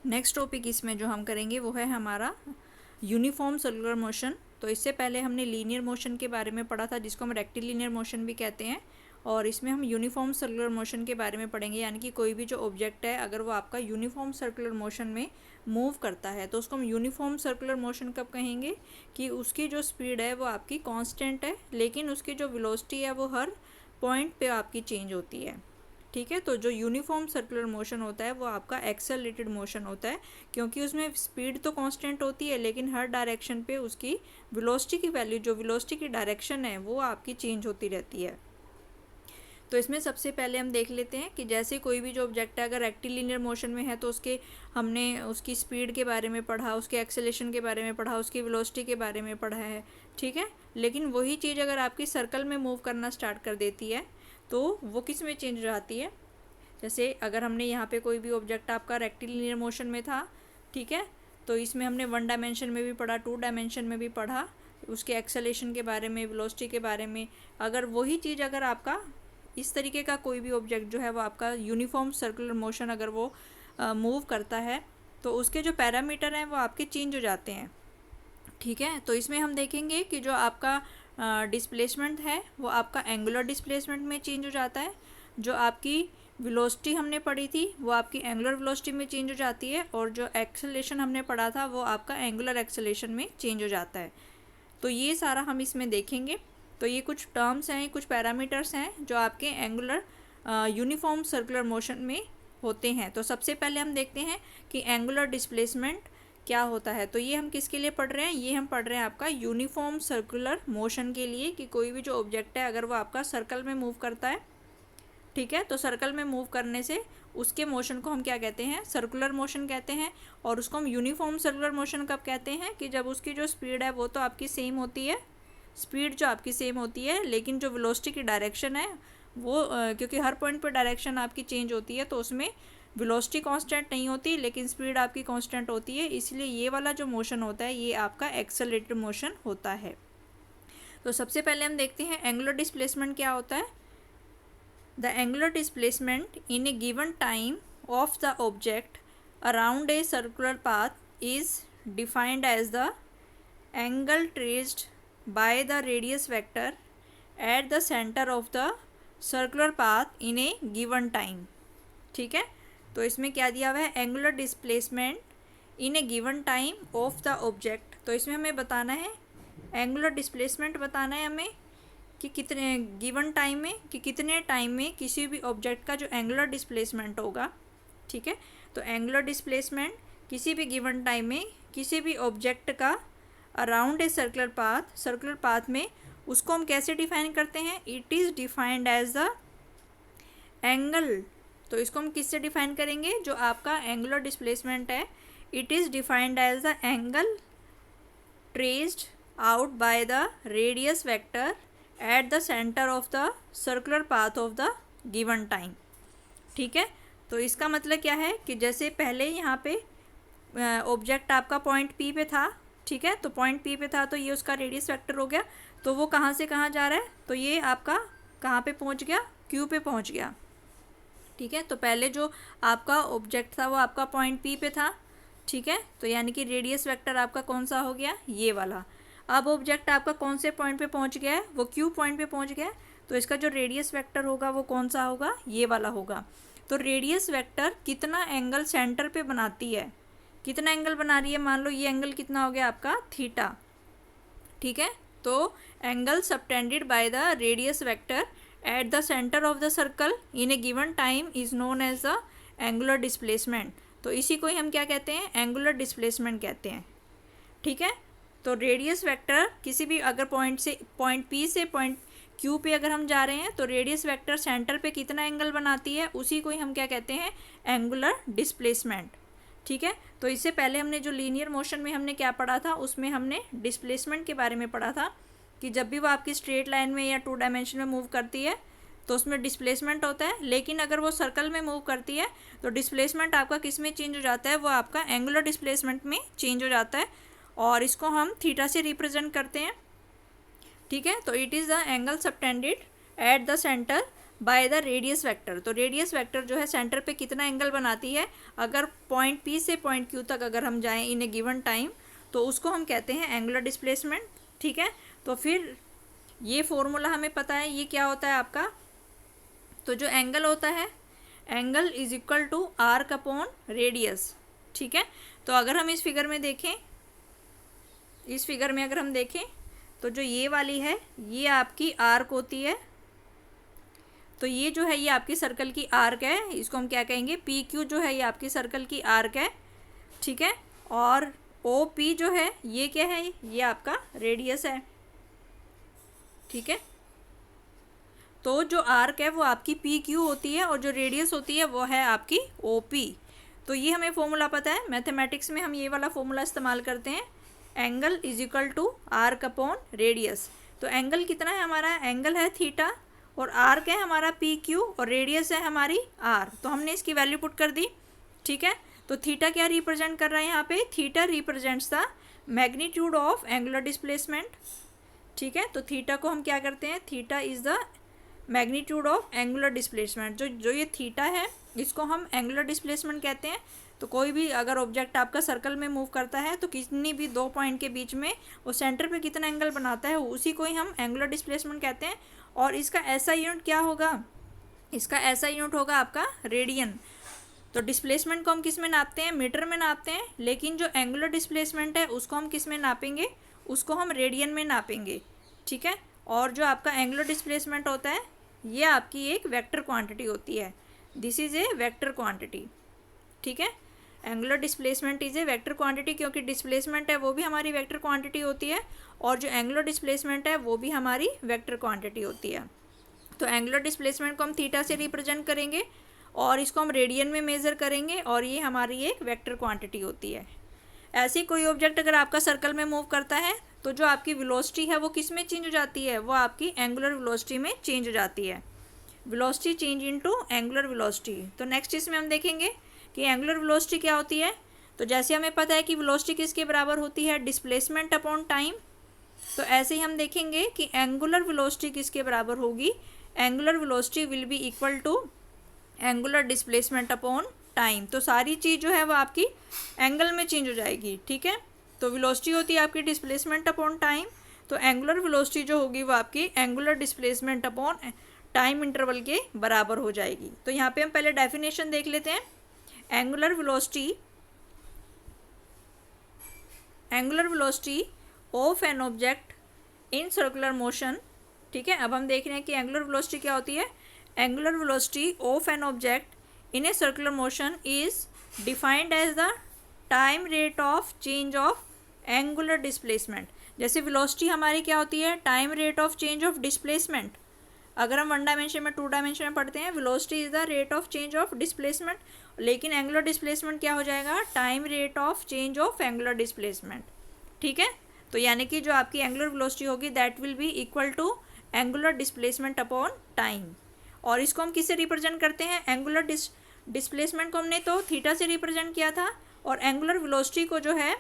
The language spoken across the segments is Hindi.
नेक्स्ट टॉपिक इसमें जो हम करेंगे वो है हमारा यूनिफॉर्म सर्कुलर मोशन। तो इससे पहले हमने लीनियर मोशन के बारे में पढ़ा था, जिसको हम रेक्टिलिनियर मोशन भी कहते हैं, और इसमें हम यूनिफॉर्म सर्कुलर मोशन के बारे में पढ़ेंगे। यानी कि कोई भी जो ऑब्जेक्ट है अगर वो आपका यूनिफॉर्म सर्कुलर मोशन में मूव करता है तो उसको हम यूनिफॉर्म सर्कुलर मोशन कब कहेंगे, कि उसकी जो स्पीड है वो आपकी कांस्टेंट है, लेकिन उसकी जो वेलोसिटी है वो हर पॉइंट पे आपकी चेंज होती है। ठीक है, तो जो यूनिफॉर्म सर्कुलर मोशन होता है वो आपका एक्सेलरेटेड मोशन होता है, क्योंकि उसमें स्पीड तो कांस्टेंट होती है लेकिन हर डायरेक्शन पे उसकी वेलोसिटी की वैल्यू, जो वेलोसिटी की डायरेक्शन है वो आपकी चेंज होती रहती है। तो इसमें सबसे पहले हम देख लेते हैं कि जैसे कोई भी जो ऑब्जेक्ट है अगर रेक्टिलिनियर मोशन में है तो हमने उसकी स्पीड के बारे में पढ़ा, उसके एक्सेलेरेशन के बारे में पढ़ा, उसकी वेलोसिटी के बारे में पढ़ा है। ठीक है, लेकिन वही चीज़ अगर आपकी सर्कल में मूव करना स्टार्ट कर देती है तो वो किस में चेंज हो जाती है। जैसे अगर हमने यहाँ पे कोई भी ऑब्जेक्ट आपका रेक्टिलिनियर मोशन में था, ठीक है, तो इसमें हमने 1 डायमेंशन में भी पढ़ा, 2 डायमेंशन में भी पढ़ा, उसके एक्सेलेरेशन के बारे में, वेलोसिटी के बारे में। अगर वही चीज़ अगर आपका इस तरीके का कोई भी ऑब्जेक्ट जो है वो आपका यूनिफॉर्म सर्कुलर मोशन अगर वो मूव करता है तो उसके जो पैरामीटर हैं वो आपके चेंज हो जाते हैं। ठीक है, तो इसमें हम देखेंगे कि जो आपका डिस्प्लेसमेंट है वो आपका एंगुलर डिस्प्लेसमेंट में चेंज हो जाता है, जो आपकी वेलोसिटी हमने पढ़ी थी वो आपकी एंगुलर वेलोसिटी में चेंज हो जाती है, और जो एक्सेलेरेशन हमने पढ़ा था वो आपका एंगुलर एक्सेलेरेशन में चेंज हो जाता है। तो ये सारा हम इसमें देखेंगे। तो ये कुछ टर्म्स हैं, कुछ पैरामीटर्स हैं जो आपके एंगुलर यूनिफॉर्म सर्कुलर मोशन में होते हैं। तो सबसे पहले हम देखते हैं कि एंगुलर डिस्प्लेसमेंट क्या होता है। तो ये हम किसके लिए पढ़ रहे हैं, ये हम पढ़ रहे हैं आपका यूनिफॉर्म सर्कुलर मोशन के लिए, कि कोई भी जो ऑब्जेक्ट है अगर वो आपका सर्कल में मूव करता है, ठीक है, तो सर्कल में मूव करने से उसके मोशन को हम क्या कहते हैं, सर्कुलर मोशन कहते हैं। और उसको हम यूनिफॉर्म सर्कुलर मोशन कब कहते हैं, कि जब उसकी जो स्पीड है वो तो आपकी सेम होती है, स्पीड जो आपकी सेम होती है, लेकिन जो वेलोसिटी की डायरेक्शन है वो क्योंकि हर पॉइंट पर डायरेक्शन आपकी चेंज होती है तो उसमें वेलोसिटी कांस्टेंट नहीं होती लेकिन स्पीड आपकी कांस्टेंट होती है, इसलिए ये वाला जो मोशन होता है ये आपका एक्सेलरेटेड मोशन होता है। तो सबसे पहले हम देखते हैं एंगुलर डिस्प्लेसमेंट क्या होता है। The angular displacement in a given time of the object around a circular path is defined as the angle traced by the radius vector at the center of the circular path in a given time। ठीक है, तो इसमें क्या दिया हुआ है, angular displacement in a given time of the object. तो इसमें हमें बताना है एंगुलर डिस्प्लेसमेंट, बताना है हमें कि कितने गिवन टाइम में, कि कितने टाइम में किसी भी ऑब्जेक्ट का जो एंगुलर डिस्प्लेसमेंट होगा। ठीक है, तो एंगुलर डिस्प्लेसमेंट किसी भी गिवन टाइम में किसी भी ऑब्जेक्ट का अराउंड ए सर्कुलर पाथ में, उसको हम कैसे डिफाइन करते हैं, it is defined as the angle. तो इसको हम किससे डिफाइन करेंगे, जो आपका एंगुलर डिस्प्लेसमेंट है, it is defined as the angle traced out by the radius vector at the centre of the circular path of the given time. ठीक है, तो इसका मतलब क्या है कि जैसे पहले यहाँ पे ऑब्जेक्ट आपका पॉइंट पी पे था, ठीक है, तो पॉइंट पी पे था तो ये उसका रेडियस वेक्टर हो गया, तो वो कहाँ से कहाँ जा रहा है, तो ये आपका कहाँ पे पहुँच गया, क्यू पे पहुँच गया। ठीक है, तो पहले जो आपका ऑब्जेक्ट था वो आपका पॉइंट पी पे था, ठीक है, तो यानी कि रेडियस वेक्टर आपका कौन सा हो गया, ये वाला। अब ऑब्जेक्ट आपका कौन से पॉइंट पे पहुँच गया है, वो क्यू पॉइंट पे पहुँच गया है, तो इसका जो रेडियस वेक्टर होगा वो कौन सा होगा, ये वाला होगा। तो रेडियस वेक्टर कितना एंगल सेंटर पे बनाती है, कितना एंगल बना रही है, मान लो ये एंगल कितना हो गया आपका, थीटा। ठीक है, तो angle subtended by the radius vector at the centre of the circle in a given time is known as the angular displacement. तो इसी को ही हम क्या कहते हैं, एंगुलर डिस्प्लेसमेंट कहते हैं। ठीक है, तो रेडियस वेक्टर किसी भी अगर पॉइंट पी से पॉइंट क्यू पे अगर हम जा रहे हैं तो रेडियस वेक्टर सेंटर पे कितना एंगल बनाती है, उसी को ही हम क्या कहते हैं, एंगुलर डिस्प्लेसमेंट। ठीक है, तो इससे पहले हमने जो लीनियर मोशन में हमने क्या पढ़ा था, उसमें हमने डिस्प्लेसमेंट के बारे में पढ़ा था कि जब भी वो आपकी स्ट्रेट लाइन में या 2 डायमेंशन में मूव करती है तो उसमें डिस्प्लेसमेंट होता है, लेकिन अगर वो सर्कल में मूव करती है तो डिस्प्लेसमेंट आपका किस में चेंज हो जाता है, वो आपका एंगुलर डिस्प्लेसमेंट में चेंज हो जाता है, और इसको हम थीटा से रिप्रेजेंट करते हैं। ठीक है, तो it is the angle subtended at the centre bye the radius vector. तो रेडियस वेक्टर जो है सेंटर पे कितना एंगल बनाती है, अगर पॉइंट P से पॉइंट Q तक अगर हम जाएं इन ए गिवन टाइम, तो उसको हम कहते हैं एंगुलर डिस्प्लेसमेंट। ठीक है, तो फिर ये फॉर्मूला हमें पता है, ये क्या होता है आपका, तो जो एंगल होता है, angle is equal to arc upon radius. ठीक है, तो अगर हम इस फिगर में देखें, इस फिगर में अगर हम देखें तो जो ये वाली है ये आपकी आर्क होती है, तो ये जो है ये आपकी सर्कल की आर्क है, इसको हम क्या कहेंगे, पी क्यू जो है ये आपकी सर्कल की आर्क है। ठीक है, और ओ पी जो है ये क्या है, ये आपका रेडियस है। ठीक है, तो जो आर्क है वो आपकी पी क्यू होती है और जो रेडियस होती है वो है आपकी ओ पी। तो ये हमें फॉर्मूला पता है, मैथमेटिक्स में हम ये वाला फॉर्मूला इस्तेमाल करते हैं, angle is equal to arc upon radius. तो एंगल कितना है हमारा, एंगल है थीटा, और आर्क है हमारा पी क्यू, और रेडियस है हमारी आर। तो हमने इसकी वैल्यू पुट कर दी। ठीक है, तो थीटा क्या रिप्रेजेंट कर रहा है यहाँ पे, theta represents the magnitude of angular displacement. ठीक है, तो थीटा को हम क्या करते हैं, theta is the magnitude of angular displacement. जो ये थीटा है इसको हम एंगुलर डिस्प्लेसमेंट कहते हैं। तो कोई भी अगर ऑब्जेक्ट आपका सर्कल में मूव करता है तो कितनी भी दो पॉइंट के बीच में वो सेंटर पे कितना एंगल बनाता है, उसी को ही हम एंगुलर डिस्प्लेसमेंट कहते हैं। और इसका ऐसा यूनिट क्या होगा, इसका ऐसा यूनिट होगा आपका रेडियन। तो डिस्प्लेसमेंट को हम किस में नापते हैं, मीटर में नापते हैं, लेकिन जो एंगुलर डिस्प्लेसमेंट है उसको हम किस में नापेंगे, उसको हम रेडियन में नापेंगे। ठीक है, और जो आपका एंगुलर डिस्प्लेसमेंट होता है ये आपकी एक वेक्टर क्वांटिटी होती है, this is a vector quantity. ठीक है, angular displacement is a vector quantity, क्योंकि डिस्प्लेसमेंट है वो भी हमारी वेक्टर क्वांटिटी होती है और जो एंगुलर डिस्प्लेसमेंट है वो भी हमारी वेक्टर क्वांटिटी होती है। तो एंगुलर डिस्प्लेसमेंट को हम थीटा से रिप्रेजेंट करेंगे और इसको हम रेडियन में मेज़र करेंगे, और ये हमारी एक वेक्टर क्वांटिटी होती है। ऐसे कोई ऑब्जेक्ट अगर आपका सर्कल में मूव करता है तो जो आपकी वेलोसिटी है वो किस में चेंज हो जाती है, वो आपकी एंगुलर वेलोसिटी में चेंज हो जाती है। Velocity change into angular velocity. तो नेक्स्ट इसमें हम देखेंगे कि एंगुलर वेलोसिटी क्या होती है। तो जैसे हमें पता है कि वेलोसिटी किसके बराबर होती है, डिस्प्लेसमेंट अपॉन टाइम, तो ऐसे ही हम देखेंगे कि एंगुलर वेलोसिटी किसके बराबर होगी, angular velocity will be equal to angular displacement upon time. तो सारी चीज़ जो है वो आपकी एंगल में चेंज हो जाएगी। ठीक है, तो वेलोसिटी होती है आपकी डिस्प्लेसमेंट अपॉन टाइम, तो एंगुलर वेलोसिटी जो होगी वो आपकी angular displacement upon time interval के बराबर हो जाएगी। तो यहाँ पे हम पहले डेफिनेशन देख लेते हैं। Angular velocity of an object in circular motion. ठीक है, अब हम देख रहे हैं कि एंगुलर वेलोसिटी क्या होती है। Angular velocity of an object in a circular motion is defined as the time rate of change of angular displacement. जैसे वेलोसिटी हमारी क्या होती है, time rate of change of displacement. अगर हम 1 डायमेंशन में 2 डायमेंशन में पढ़ते हैं, velocity is the rate of change of displacement, लेकिन एंगुलर डिस्प्लेसमेंट क्या हो जाएगा, time rate of change of angular displacement. ठीक है, तो यानी कि जो आपकी एंगुलर वेलोसिटी होगी that will be equal to angular displacement upon time. और इसको हम किससे रिप्रेजेंट करते हैं, एंगुलर डिस्प्लेसमेंट को हमने तो थीटा से रिप्रेजेंट किया था, और एंगुलर वेलोसिटी को जो है,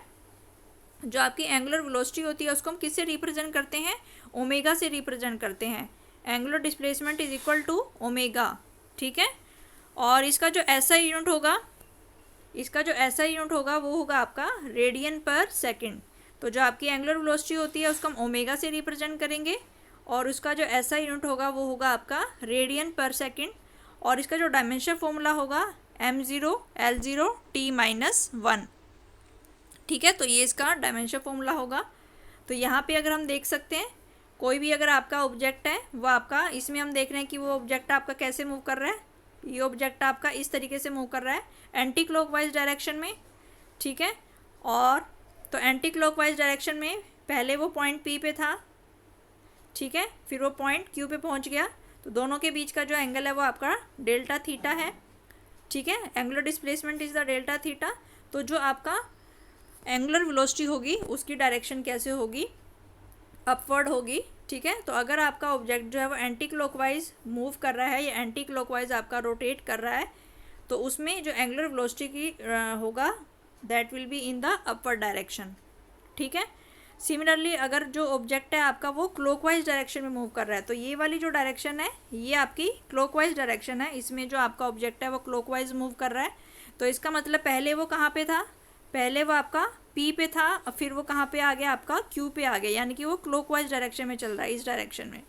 जो आपकी एंगुलर वेलोसिटी होती है उसको हम किससे रिप्रेजेंट करते हैं, ओमेगा से रिप्रेजेंट करते हैं। Angular displacement is equal to omega. ठीक है, और इसका जो ऐसा यूनिट होगा, इसका जो ऐसा यूनिट होगा वो होगा आपका रेडियन पर सेकंड। तो जो आपकी एंगुलर वेलोसिटी होती है उसको हम ओमेगा से रिप्रेजेंट करेंगे, और उसका जो ऐसा यूनिट होगा वो होगा आपका रेडियन पर सेकंड, और इसका जो डायमेंशन फॉर्मूला होगा m0 L0 t-1। ठीक है, तो ये इसका डायमेंशन फॉर्मूला होगा। तो यहाँ पे अगर हम देख सकते हैं, कोई भी अगर आपका ऑब्जेक्ट है वो आपका, इसमें हम देख रहे हैं कि वो ऑब्जेक्ट आपका कैसे मूव कर रहा है, ये ऑब्जेक्ट आपका इस तरीके से मूव कर रहा है एंटी क्लॉकवाइज डायरेक्शन में। ठीक है, और तो एंटी क्लॉकवाइज डायरेक्शन में पहले वो पॉइंट P पे था, ठीक है, फिर वो पॉइंट Q पे पहुंच गया, तो दोनों के बीच का जो एंगल है वो आपका डेल्टा थीटा है। ठीक है, angular displacement is the delta theta. तो जो आपका एंगुलर वेलोसिटी होगी उसकी डायरेक्शन कैसे होगी, अपवर्ड होगी। ठीक है, तो अगर आपका ऑब्जेक्ट जो है वो एंटी क्लॉकवाइज मूव कर रहा है या एंटी क्लॉकवाइज आपका रोटेट कर रहा है, तो उसमें जो एंगुलर वेलोसिटी की होगा that will be in the upward direction. ठीक है, सिमिलरली अगर जो ऑब्जेक्ट है आपका वो क्लॉकवाइज डायरेक्शन में मूव कर रहा है, तो ये वाली जो डायरेक्शन है ये आपकी क्लॉकवाइज डायरेक्शन है, इसमें जो आपका ऑब्जेक्ट है वो क्लॉकवाइज मूव कर रहा है। तो इसका मतलब पहले वो कहाँ पे था, पहले वो आपका P पे था और फिर वो कहाँ पे आ गया आपका Q पे आ गया, यानी कि वो क्लॉकवाइज डायरेक्शन में चल रहा है, इस डायरेक्शन में।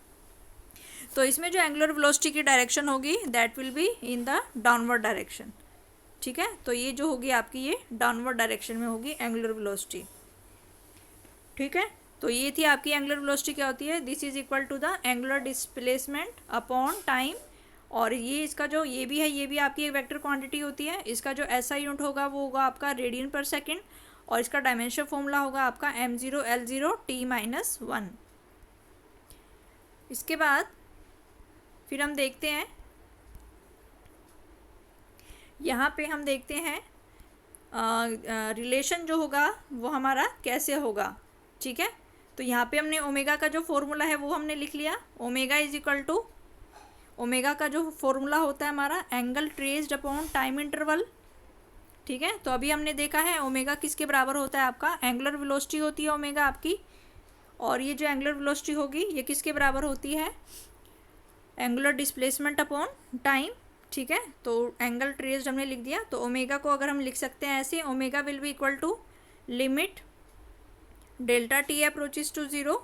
तो इसमें जो एंगुलर वेलोसिटी की डायरेक्शन होगी that will be in the downward direction. ठीक है, तो ये जो होगी आपकी ये डाउनवर्ड डायरेक्शन में होगी एंगुलर वेलोसिटी। ठीक है, तो ये थी आपकी एंगुलर वेलोसिटी क्या होती है, this is equal to the angular displacement upon time. और ये इसका जो ये भी है ये भी आपकी एक वेक्टर क्वांटिटी होती है, इसका जो SI यूनिट होगा वो होगा आपका रेडियन पर सेकेंड, और इसका डायमेंशन फॉर्मूला होगा आपका m0L0t-1। इसके बाद फिर हम देखते हैं, यहाँ पे हम देखते हैं रिलेशन जो होगा वो हमारा कैसे होगा। ठीक है, तो यहाँ पे हमने ओमेगा का जो फॉर्मूला है वो हमने लिख लिया, omega is equal to, omega का जो फॉर्मूला होता है हमारा angle traced upon time interval. ठीक है, तो अभी हमने देखा है ओमेगा किसके बराबर होता है, आपका एंगुलर वेलोसिटी होती है ओमेगा आपकी, और ये जो एंगुलर वेलोसिटी होगी ये किसके बराबर होती है, एंगुलर डिस्प्लेसमेंट अपॉन टाइम। ठीक है, तो एंगल ट्रेस्ड हमने लिख दिया, तो ओमेगा को अगर हम लिख सकते हैं ऐसे, omega will be equal to limit delta T approaches to 0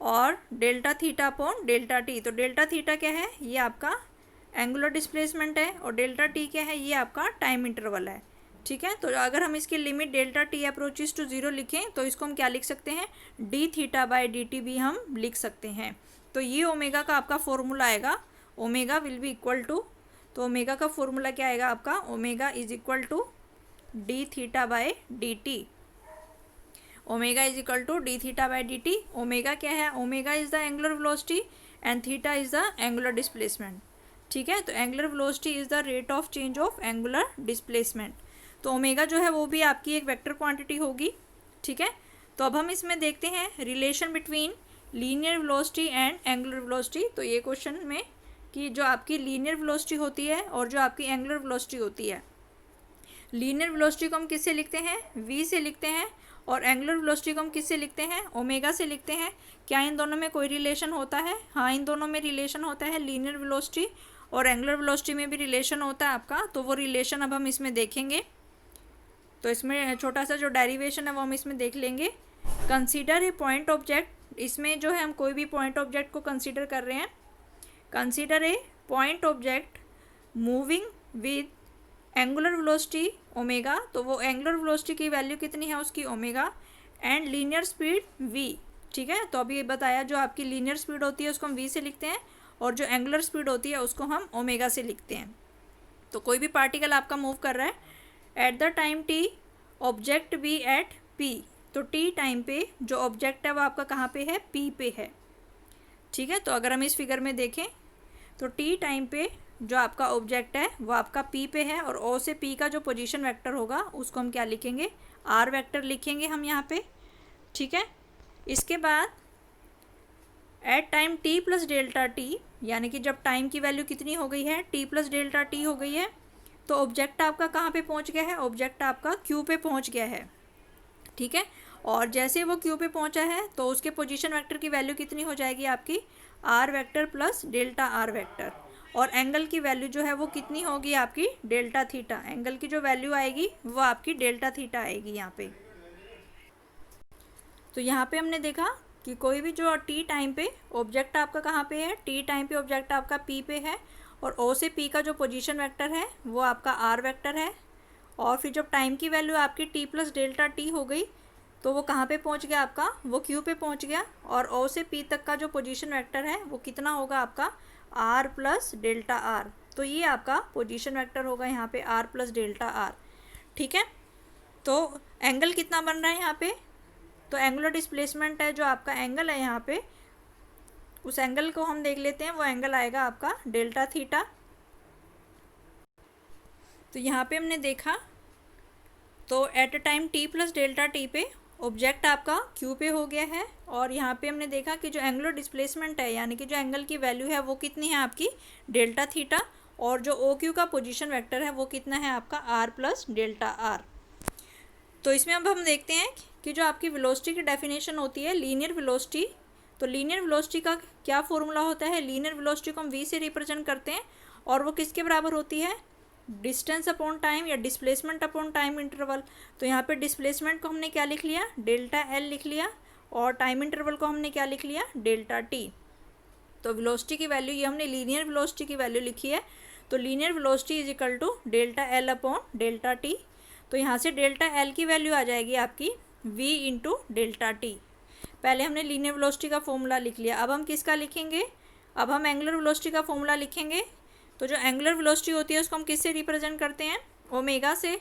और delta theta upon delta T. तो डेल्टा थीटा क्या है, ये आपका एंगुलर डिस्प्लेसमेंट है, और डेल्टा टी क्या है, ये आपका टाइम इंटरवल है। ठीक है, तो अगर हम इसकी limit delta T approaches to 0 लिखें तो इसको हम क्या लिख सकते हैं, D theta by D T भी हम लिख सकते हैं। तो ये ओमेगा का आपका फॉर्मूला आएगा, omega will be equal to, तो ओमेगा का फॉर्मूला क्या आएगा आपका, omega is equal to D theta by D T. Omega is equal to D theta by D T. Omega क्या है, omega is the angular velocity and theta is the angular displacement. ठीक है, तो angular velocity is the rate of change of angular displacement. तो ओमेगा जो है वो भी आपकी एक वेक्टर क्वांटिटी होगी। ठीक है, तो अब हम इसमें देखते हैं relation between linear velocity and angular velocity. तो ये क्वेश्चन में कि जो आपकी लीनियर वेलोसिटी होती है और जो आपकी एंगुलर वेलोसिटी होती है, लीनियर वेलोसिटी को हम किससे लिखते हैं, v से लिखते हैं, और एंगुलर वेलोसिटी को हम किससे लिखते हैं, ओमेगा से लिखते हैं। क्या इन दोनों में कोई रिलेशन होता है, हाँ इन दोनों में रिलेशन होता है, लीनियर वेलोसिटी और एंगुलर वेलोसिटी में भी रिलेशन होता है आपका। तो वो रिलेशन अब हम इसमें देखेंगे, तो इसमें छोटा सा जो डेरिवेशन है वो हम इसमें देख लेंगे। कंसीडर ए पॉइंट ऑब्जेक्ट, इसमें जो है हम कोई भी पॉइंट ऑब्जेक्ट को कंसीडर कर रहे हैं। Consider a point object moving with angular velocity omega, तो वो एंगुलर वेलोसिटी की वैल्यू कितनी है उसकी, omega, and linear speed v। ठीक है, तो अभी ये बताया जो आपकी लीनियर स्पीड होती है उसको हम v से लिखते हैं, और जो एंगुलर स्पीड होती है उसको हम ओमेगा से लिखते हैं। तो कोई भी पार्टिकल आपका मूव कर रहा है at the time t, object be at p, तो t टाइम पे जो ऑब्जेक्ट है वो आपका कहाँ पे है, p पे है। ठीक है, तो अगर हम इस फिगर में देखें तो t टाइम पे जो आपका ऑब्जेक्ट है वो आपका p पे है, और o से p का जो पोजीशन वेक्टर होगा उसको हम क्या लिखेंगे, r वेक्टर लिखेंगे हम यहाँ पे। ठीक है, इसके बाद at time t plus delta T, यानी कि जब टाइम की वैल्यू कितनी हो गई है, t प्लस डेल्टा टी हो गई है, तो ऑब्जेक्ट आपका कहाँ पे पहुँच गया है, ऑब्जेक्ट आपका q पे पहुँच गया है। ठीक है, और जैसे वो q पे पहुँचा है तो उसके पोजीशन वेक्टर की वैल्यू कितनी हो जाएगी आपकी, r vector plus delta r vector, और एंगल की वैल्यू जो है वो कितनी होगी आपकी, डेल्टा थीटा। एंगल की जो वैल्यू आएगी वो आपकी डेल्टा थीटा आएगी यहाँ पे। तो यहाँ पे हमने देखा कि कोई भी जो t टाइम पे ऑब्जेक्ट आपका कहाँ पे है, t टाइम पे ऑब्जेक्ट आपका p पे है, और o से p का जो पोजीशन वेक्टर है वो आपका r वेक्टर है, और फिर जब टाइम की वैल्यू आपकी t प्लस डेल्टा टी हो गई तो वो कहाँ पे पहुँच गया आपका, वो q पे पहुँच गया, और o से p तक का जो पोजीशन वेक्टर है वो कितना होगा आपका, r प्लस डेल्टा r। तो ये आपका पोजीशन वेक्टर होगा यहाँ पे r प्लस डेल्टा r। ठीक है, तो एंगल कितना बन रहा है यहाँ पे, तो एंगुलर डिस्प्लेसमेंट है जो आपका एंगल है यहाँ पे, उस एंगल को हम देख लेते हैं, वो एंगल आएगा आपका डेल्टा थीटा। तो यहाँ पे हमने देखा तो at a time t plus delta T पे ऑब्जेक्ट आपका q पे हो गया है, और यहाँ पे हमने देखा कि जो एंगुलर डिस्प्लेसमेंट है यानी कि जो एंगल की वैल्यू है वो कितनी है आपकी, डेल्टा थीटा, और जो OQ का पोजीशन वेक्टर है वो कितना है आपका, r प्लस डेल्टा r। तो इसमें अब हम देखते हैं कि जो आपकी वेलोसिटी की डेफिनेशन होती है लीनियर वेलोसिटी, तो लीनियर वेलोसिटी का क्या फॉर्मूला होता है। लीनियर वेलोसिटी को हम v से रिप्रेजेंट करते हैं और वो किसके बराबर होती है, डिस्टेंस अपॉन टाइम या डिस्प्लेसमेंट अपॉन टाइम इंटरवल। तो यहाँ पे डिस्प्लेसमेंट को हमने क्या लिख लिया, डेल्टा एल लिख लिया, और टाइम इंटरवल को हमने क्या लिख लिया, डेल्टा टी। तो वेलोसिटी की वैल्यू ये हमने लीनियर वेलोसिटी की वैल्यू लिखी है, तो linear velocity is equal to delta L upon delta T. तो यहाँ से डेल्टा एल की वैल्यू आ जाएगी आपकी v इंटू डेल्टा टी। पहले हमने लीनियर वेलोसिटी का फॉर्मूला लिख लिया, अब हम किसका लिखेंगे, अब हम एंगुलर वेलोसिटी का फॉर्मूला लिखेंगे। तो जो एंगुलर वेलोसिटी होती है उसको हम किससे रिप्रेजेंट करते हैं, ओमेगा से।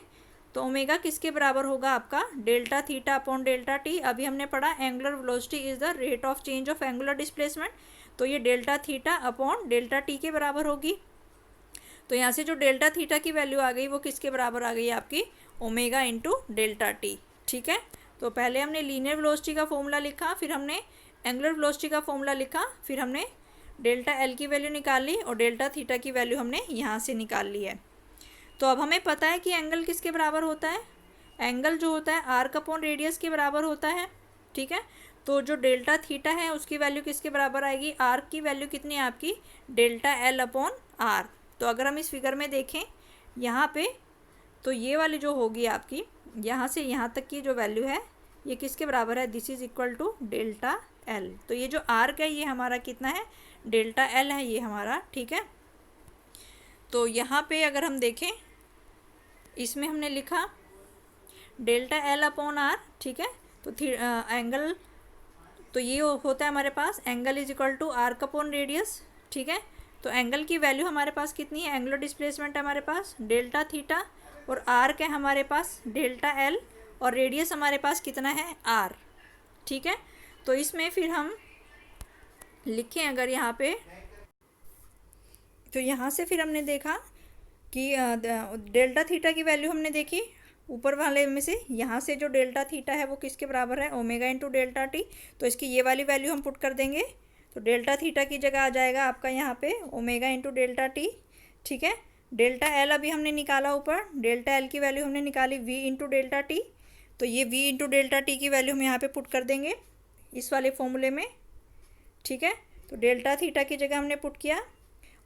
तो ओमेगा किसके बराबर होगा आपका, delta theta upon delta T. अभी हमने पढ़ा angular velocity is the rate of change of angular displacement, तो ये delta theta upon delta T के बराबर होगी। तो यहाँ से जो डेल्टा थीटा की वैल्यू आ गई वो किसके बराबर आ गई आपकी, ओमेगा इंटू डेल्टा टी। ठीक है, तो पहले हमने लीनियर वेलोसिटी का फॉर्मूला लिखा, फिर हमने एंगुलर वेलोसिटी का फॉर्मूला लिखा, फिर हमने डेल्टा एल की वैल्यू निकाल ली और डेल्टा थीटा की वैल्यू हमने यहाँ से निकाल ली है। तो अब हमें पता है कि एंगल किसके बराबर होता है, एंगल जो होता है आर्क अपॉन रेडियस के बराबर होता है। ठीक है, तो जो डेल्टा थीटा है उसकी वैल्यू किसके बराबर आएगी, आर्क की वैल्यू कितनी है आपकी, डेल्टा एल अपॉन आर। तो अगर हम इस फिगर में देखें यहाँ पे, तो ये वाली जो होगी आपकी यहाँ से यहाँ तक की जो वैल्यू है ये किसके बराबर है, this is equal to delta L. तो ये जो आर्क है ये हमारा कितना है, डेल्टा एल है ये हमारा। ठीक है, तो यहाँ पे अगर हम देखें इसमें हमने लिखा डेल्टा एल अपॉन आर। ठीक है, तो एंगल तो ये होता है हमारे पास angle is equal to arc upon radius. ठीक है, तो एंगल की वैल्यू हमारे पास कितनी है, एंगुलर डिस्प्लेसमेंट है हमारे पास डेल्टा थीटा, और आर्क है हमारे पास डेल्टा एल, और रेडियस हमारे पास कितना है, आर। ठीक है, तो इसमें फिर हम लिखें अगर यहाँ पे, तो यहाँ से फिर हमने देखा कि डेल्टा थीटा की वैल्यू हमने देखी ऊपर वाले में से, यहाँ से जो डेल्टा थीटा है वो किसके बराबर है, ओमेगा इंटू डेल्टा टी। तो इसकी ये वाली वैल्यू हम पुट कर देंगे, तो डेल्टा थीटा की जगह आ जाएगा आपका यहाँ पे ओमेगा इंटू डेल्टा टी। ठीक है, डेल्टा एल अभी हमने निकाला ऊपर, डेल्टा एल की वैल्यू हमने निकाली v इंटू डेल्टा टी। तो ये v इंटू डेल्टा टी की वैल्यू हम यहाँ पे पुट कर देंगे इस वाले फॉर्मूले में। ठीक है, तो डेल्टा थीटा की जगह हमने पुट किया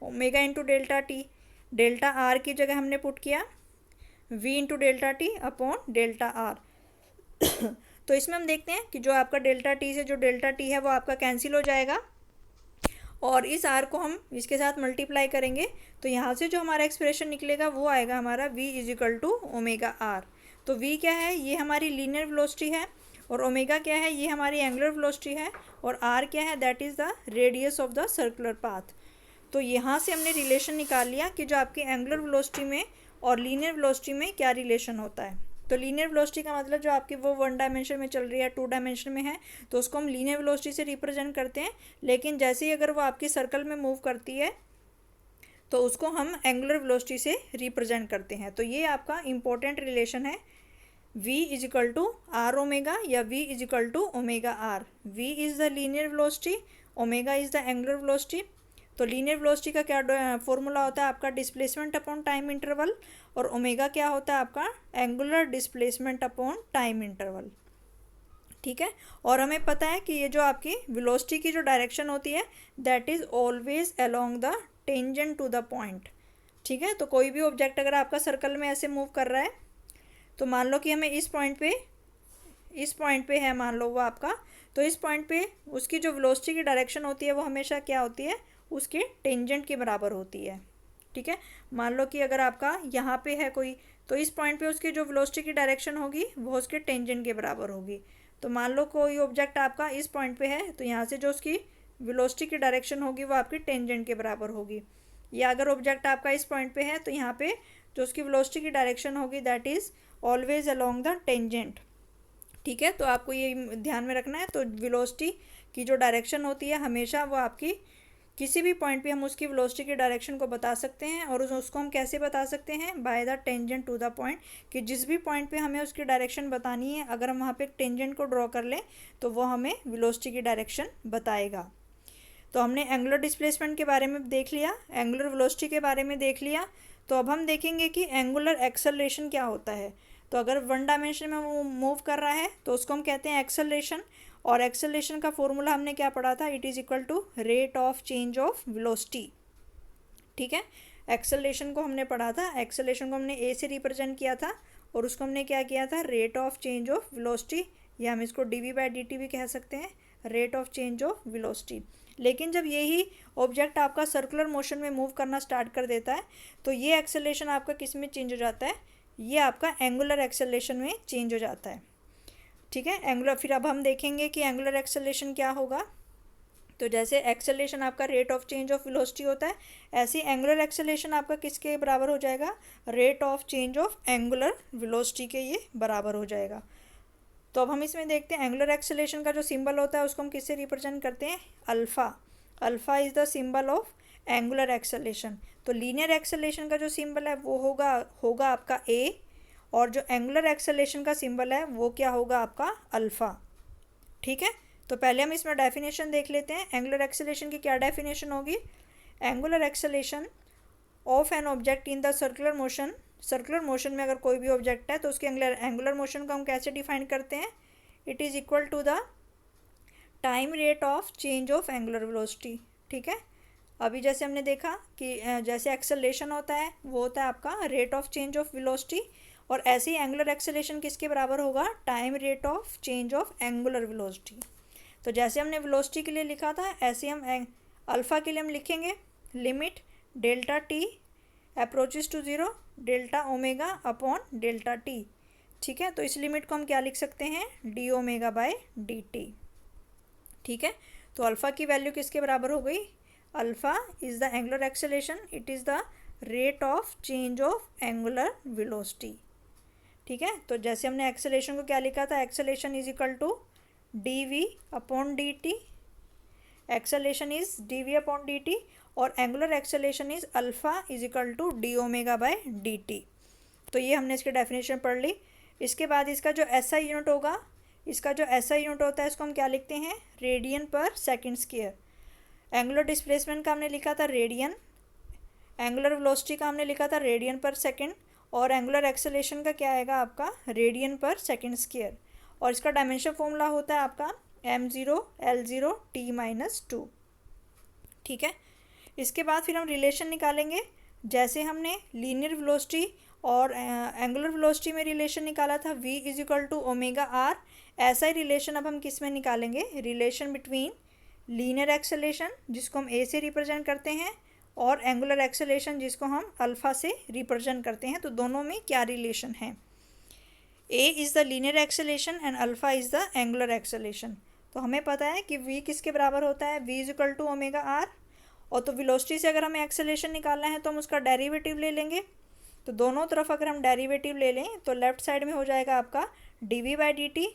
omega into delta T, delta R की जगह हमने पुट किया v into delta T upon delta R. तो इसमें हम देखते हैं कि जो आपका डेल्टा टी से जो डेल्टा टी है वो आपका कैंसिल हो जाएगा, और इस आर को हम इसके साथ मल्टीप्लाई करेंगे, तो यहाँ से जो हमारा एक्सप्रेशन निकलेगा वो आएगा हमारा v is equal to omega R. तो v क्या है, ये हमारी लीनियर वेलोसिटी है, और ओमेगा क्या है, ये हमारी एंगुलर वेलोसिटी है, और r क्या है, that is the radius of the circular path. तो यहाँ से हमने रिलेशन निकाल लिया कि जो आपकी एंगुलर वेलोसिटी में और लीनियर वेलोसिटी में क्या रिलेशन होता है। तो लीनियर वेलोसिटी का मतलब जो आपकी वो 1 डायमेंशन में चल रही है, 2 डायमेंशन में है, तो उसको हम लीनियर वेलोसिटी से रिप्रेजेंट करते हैं। लेकिन जैसे ही अगर वो आपकी सर्कल में मूव करती है तो उसको हम एंगुलर वेलोसिटी से रिप्रेजेंट करते हैं। तो ये आपका इम्पोर्टेंट रिलेशन है, v is equal to R omega या v is equal to omega R. v is the linear velocity, omega is the angular velocity. तो लीनियर वेलोसिटी का क्या फॉर्मूला होता है आपका, डिस्प्लेसमेंट अपॉन टाइम इंटरवल, और ओमेगा क्या होता है आपका, angular displacement upon time interval. ठीक है, और हमें पता है कि ये जो आपकी वेलोसिटी की जो डायरेक्शन होती है that is always along the tangent to the point. ठीक है, तो कोई भी ऑब्जेक्ट अगर आपका सर्कल में ऐसे मूव कर रहा है, तो मान लो कि हमें इस पॉइंट पे है मान लो वो आपका, तो इस पॉइंट पे उसकी जो वेलोसिटी की डायरेक्शन होती है वो हमेशा क्या होती है, उसके टेंजेंट के बराबर होती है। ठीक है, मान लो कि अगर आपका यहाँ पे है कोई, तो इस पॉइंट पे उसकी जो वेलोसिटी की डायरेक्शन होगी वो उसके टेंजेंट के बराबर होगी। तो मान लो कोई ऑब्जेक्ट आपका इस पॉइंट पे है, तो यहाँ से जो उसकी वेलोसिटी की डायरेक्शन होगी वो आपकी टेंजेंट के बराबर होगी। या अगर ऑब्जेक्ट आपका इस पॉइंट पे है, तो यहाँ पे जो उसकी वेलोसिटी की डायरेक्शन होगी that is always along the tangent. ठीक है, तो आपको ये ध्यान में रखना है। तो वेलोसिटी की जो डायरेक्शन होती है हमेशा वो आपकी किसी भी पॉइंट पे हम उसकी वेलोसिटी की डायरेक्शन को बता सकते हैं, और उसको हम कैसे बता सकते हैं, by the tangent to the point, कि जिस भी पॉइंट पे हमें उसकी डायरेक्शन बतानी है अगर हम वहाँ पे एक टेंजेंट को ड्रॉ कर लें तो वो हमें वेलोसिटी की डायरेक्शन बताएगा। तो हमने एंगुलर डिस्प्लेसमेंट के बारे में देख लिया, एंगुलर वेलोसिटी के बारे में देख लिया। तो अब हम देखेंगे कि एंगुलर एक्सेलरेशन क्या होता है। तो अगर वन डायमेंशन में वो मूव कर रहा है तो उसको हम कहते हैं एक्सेलरेशन। और एक्सेलरेशन का फॉर्मूला हमने क्या पढ़ा था, it is equal to rate of change of velocity. ठीक है, एक्सेलरेशन को हमने पढ़ा था, एक्सेलरेशन को हमने ए से रिप्रेजेंट किया था और उसको हमने क्या किया था, rate of change of velocity, या हम इसको dv/dt भी कह सकते हैं, rate of change of velocity. लेकिन जब यही ऑब्जेक्ट आपका सर्कुलर मोशन में मूव करना स्टार्ट कर देता है तो ये एक्सेलरेशन आपका किस में चेंज हो जाता है, ये आपका एंगुलर एक्सेलरेशन में चेंज हो जाता है। ठीक है, एंगुलर, फिर अब हम देखेंगे कि एंगुलर एक्सेलरेशन क्या होगा। तो जैसे एक्सेलरेशन आपका rate of change of velocity होता है, ऐसे एंगुलर एक्सेलरेशन आपका किसके बराबर हो जाएगा, rate of change of angular velocity के ये बराबर हो जाएगा। तो अब हम इसमें देखते हैं एंगुलर एक्सेलरेशन का जो सिंबल होता है उसको हम किससे रिप्रेजेंट करते हैं, alpha. Alpha is the symbol of angular acceleration. तो लीनियर एक्सेलरेशन का जो सिंबल है वो होगा आपका ए, और जो एंगुलर एक्सेलरेशन का सिंबल है वो क्या होगा, आपका अल्फ़ा। ठीक है, तो पहले हम इसमें डेफिनेशन देख लेते हैं। एंगुलर एक्सेलरेशन की क्या डेफिनेशन होगी, angular acceleration of an object in the circular motion. Circular motion में अगर कोई भी ऑब्जेक्ट है तो उसके एंगुलर मोशन को हम कैसे डिफाइन करते हैं, it is equal to the time rate of change of angular velocity. ठीक है, अभी जैसे हमने देखा कि जैसे एक्सेलरेशन होता है वो होता है आपका rate of change of velocity, और ऐसे ही एंगुलर एक्सेलरेशन किसके बराबर होगा, time rate of change of angular velocity. तो जैसे हमने वेलोसिटी के लिए लिखा था ऐसे हम अल्फ़ा के लिए हम लिखेंगे limit delta T approaches to zero delta omega upon delta T. ठीक है, तो इस लिमिट को हम क्या लिख सकते हैं, D omega by d T. ठीक है, तो अल्फ़ा की वैल्यू किसके बराबर हो गई, alpha is the angular acceleration, it is the rate of change of angular velocity. ठीक है, तो जैसे हमने एक्सेलरेशन को क्या लिखा था, acceleration is equal to d v upon d t, acceleration is d v upon d t, और angular acceleration is alpha is equal to d omega by d t. तो ये हमने इसकी डेफिनेशन पढ़ ली। इसके बाद इसका जो एसआई यूनिट होगा, इसका जो एसआई यूनिट होता है इसको हम क्या लिखते हैं, रेडियन पर सेकेंड स्क्वायर। एंगुलर डिस्प्लेसमेंट का हमने लिखा था रेडियन, एंगुलर वेलोसिटी का हमने लिखा था रेडियन पर सेकेंड, और एंगुलर एक्सेलरेशन का क्या आएगा आपका, रेडियन पर सेकेंड स्क्वायर। और इसका डायमेंशन फॉर्मूला होता है आपका m0 L0 t-2। ठीक है, इसके बाद फिर हम रिलेशन निकालेंगे। जैसे हमने लीनियर वेलोसिटी और एंगुलर वेलोसिटी में रिलेशन निकाला था v is equal to omega R, ऐसा ही रिलेशन अब हम किस में निकालेंगे, रिलेशन बिटवीन लीनियर एक्सेलरेशन जिसको हम a से रिप्रेजेंट करते हैं और एंगुलर एक्सेलरेशन जिसको हम अल्फ़ा से रिप्रेजेंट करते हैं। तो दोनों में क्या रिलेशन है, a is the linear acceleration and alpha is the angular acceleration. तो हमें पता है कि v किसके बराबर होता है, v is equal to omega R, और तो वेलोसिटी से अगर हमें एक्सेलरेशन निकालना है तो हम उसका डेरिवेटिव ले लेंगे। तो दोनों तरफ अगर हम डेरिवेटिव ले लें तो लेफ़्ट साइड में हो जाएगा आपका dv/dt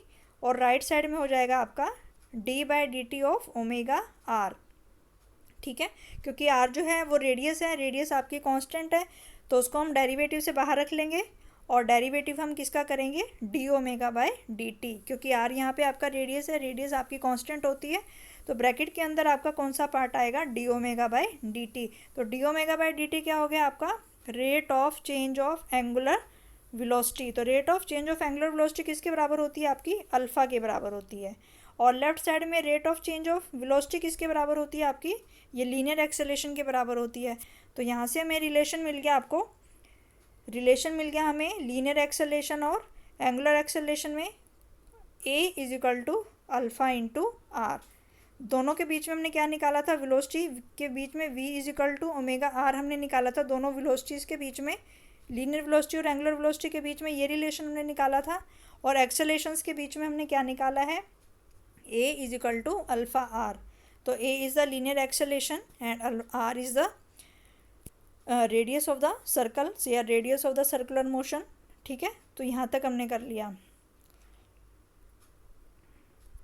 और राइट साइड में हो जाएगा आपका d/dt ऑफ ओमेगा आर। ठीक है, क्योंकि आर जो है वो रेडियस है, रेडियस आपकी कांस्टेंट है, तो उसको हम डेरिवेटिव से बाहर रख लेंगे और डेरिवेटिव हम किसका करेंगे, D omega by d T, क्योंकि आर यहाँ पे आपका रेडियस है, रेडियस आपकी कांस्टेंट होती है। तो ब्रैकेट के अंदर आपका कौन सा पार्ट आएगा, d omega by d t. तो d omega by d t क्या हो गया आपका, rate of change of angular velocity. तो rate of change of angular velocity किसके बराबर होती है, आपकी अल्फ़ा के बराबर होती है। और लेफ्ट साइड में rate of change of velocity किसके बराबर होती है, आपकी ये लीनियर एक्सेलरेशन के बराबर होती है। तो यहाँ से हमें रिलेशन मिल गया, आपको रिलेशन मिल गया हमें लीनियर एक्सेलरेशन और एंगुलर एक्सेलरेशन में a is equal to alpha into R. दोनों के बीच में हमने क्या निकाला था, वेलोसिटी के बीच में v is equal to omega R हमने निकाला था। दोनों वेलोसिटीज़ के बीच में, लीनियर वेलोसिटी और एंगुलर वेलोसिटी के बीच में ये रिलेशन हमने निकाला था। और एक्सेलरेशंस के बीच में हमने क्या निकाला है, a is equal to alpha r. तो a is the linear acceleration and r is the radius of the circle या radius of the circular motion. ठीक है, तो यहाँ तक हमने कर लिया।